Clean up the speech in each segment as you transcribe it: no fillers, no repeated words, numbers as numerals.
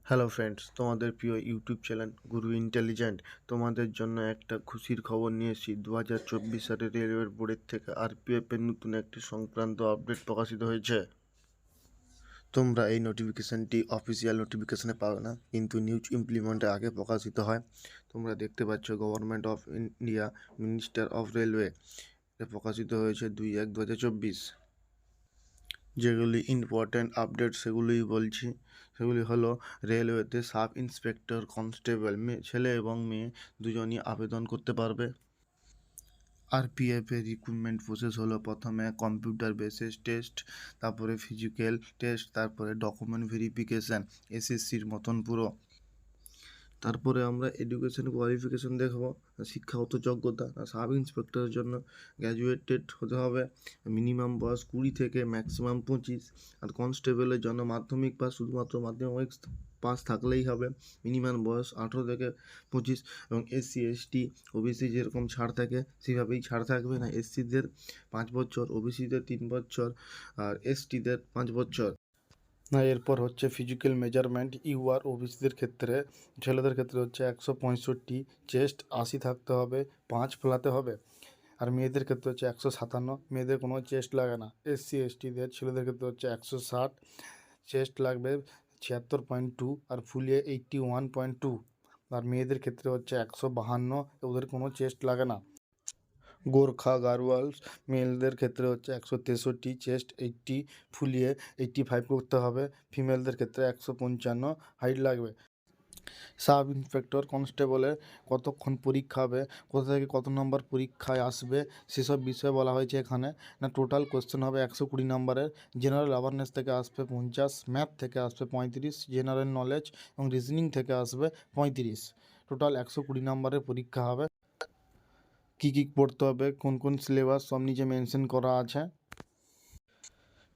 Hello friends, তোমাদের প্রিয় YouTube channel গুরু intelligent তোমাদের জন্য একটা খুশির খবর নিয়ে এসেছি। 2024 সালে রেলওয়ে বোর্ডের থেকে আরপিএফ এর নতুন একটি সংক্রান্ত আপডেট প্রকাশিত হয়েছে। তোমরা এই নোটিফিকেশনটি অফিসিয়াল নোটিফিকেশনে পাবে না, কিন্তু নিউজ ইমপ্লিমেন্টে আগে প্রকাশিত হয়। তোমরা দেখতে পাচ্ছ government of India, minister of railway, প্রকাশিত হয়েছে 2/1/2024। যেগুলি ইম্পর্ট্যান্ট আপডেট সেগুলিই বলছি। সেগুলি হলো, রেলওয়েতে সাব ইন্সপেক্টর কনস্টেবল ছেলে এবং মেয়ে দুজনই আবেদন করতে পারবে। আরপিএফের রিক্রুটমেন্ট প্রসেস হলো, প্রথমে কম্পিউটার বেসিস টেস্ট, তারপরে ফিজিক্যাল টেস্ট, তারপরে ডকুমেন্ট ভেরিফিকেশান, এসএসসির মতন পুরো। তারপরে আমরা এডুকেশন কোয়ালিফিকেশন দেখব, শিক্ষাগত যোগ্যতা। সাব ইন্সপেক্টরের জন্য গ্র্যাজুয়েটেড হতে হবে, মিনিমাম বয়স 20 থেকে ম্যাক্সিমাম 25। আর কনস্টেবলের জন্য মাধ্যমিক পাস, শুধুমাত্র মাধ্যমিক পাস থাকলেই হবে। মিনিমাম বয়স 18 থেকে 25। এবং এসসি এসটি ওবিসি যেরকম ছাড় থাকে সেভাবেই ছাড় থাকবে না। এসসিদের 5 বছর, ওবিসিদের 3 বছর, আর এসটিদের 5 বছর। না, এরপর হচ্ছে ফিজিক্যাল মেজারমেন্ট। ইউআর ওবিসিদের ক্ষেত্রে, ছেলেদের ক্ষেত্রে হচ্ছে 165, চেস্ট 80 থাকতে হবে, 5 ফেলাতে হবে। আর মেয়েদের ক্ষেত্রে হচ্ছে 157, মেয়েদের কোনো চেস্ট লাগে না। এসসি এসটিদের ছেলেদের ক্ষেত্রে হচ্ছে 160, চেস্ট লাগবে 76.2, আর ফুলিয়ে 81.2। আর মেয়েদের ক্ষেত্রে হচ্ছে 152, ওদের কোনো চেস্ট লাগে না। গোর্খা গারওয়ালস মেলদের ক্ষেত্রে হচ্ছে 163, চেস্ট 80, ফুলিয়ে 85 করতে হবে। ফিমেলদের ক্ষেত্রে 155 হাইট লাগবে। সাব ইন্সপেক্টর কনস্টেবলের কতক্ষণ পরীক্ষা হবে, কোথা থেকে কত নম্বর পরীক্ষায় আসবে, সেসব বিষয়ে বলা হয়েছে এখানে। না, টোটাল কোশ্চেন হবে 120 নম্বরের। জেনারেল অ্যাওয়ারনেস থেকে আসবে 50, ম্যাথ থেকে আসবে 35, জেনারেল নলেজ এবং রিজনিং থেকে আসবে 35। টোটাল 120 নম্বরের পরীক্ষা হবে। কী কী পড়তে হবে, কোন কোন সিলেবাস, সব নিচে মেনশন করা আছে।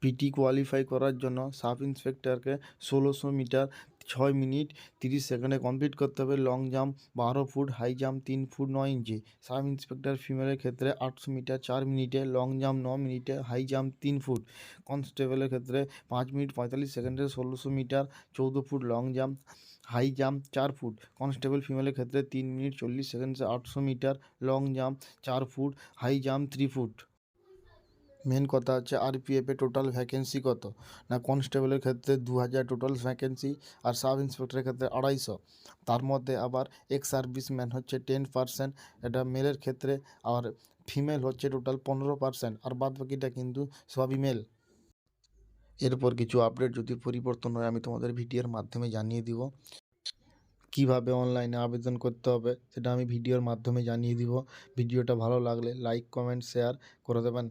পিটি কোয়ালিফাই করার জন্য সাব ইন্সপেক্টরকে 1600 মিটার 6 মিনিট 30 সেকেন্ডে কমপ্লিট করতে হবে। Long jump 12 foot, high jump 3 foot 9 inch. Sub inspector ফিমেলের ক্ষেত্রে 800 মিটার 4 মিনিটে, লং জাম্প 9 মিনিটে, হাই জাম্প 3 ফুট। কনস্টেবলের ক্ষেত্রে 5 মিনিট 45 সেকেন্ডে 1600 meter 14 foot long jump, high jump 4 foot. Constable ফিমেলের ক্ষেত্রে 3 মিনিট 40 সেকেন্ডে 800 meter, long jump 4 foot, high jump 3 foot. Main কথা হচ্ছে আরপিএফে টোটাল ভ্যাকেন্সি কত। না, কনস্টেবলের ক্ষেত্রে 2000 টোটাল ভ্যাকেন্সি, আর সাব ইন্সপেক্টরের ক্ষেত্রে 250। তার মধ্যে আবার এক্স সার্ভিসম্যান হচ্ছে 10%, এটা মেলের ক্ষেত্রে। আর ফিমেল হচ্ছে টোটাল 15%, আর বাদ বাকিটা কিন্তু সবই মেল। এরপর কিছু আপডেট যদি পরিবর্তন হয় আমি তোমাদের ভিডিওর মাধ্যমে জানিয়ে দিব। কিভাবে অনলাইনে আবেদন করতে হবে সেটা আমি ভিডিওর মাধ্যমে জানিয়ে দিব। ভিডিওটা ভালো লাগলে লাইক কমেন্ট শেয়ার করে দেবেন।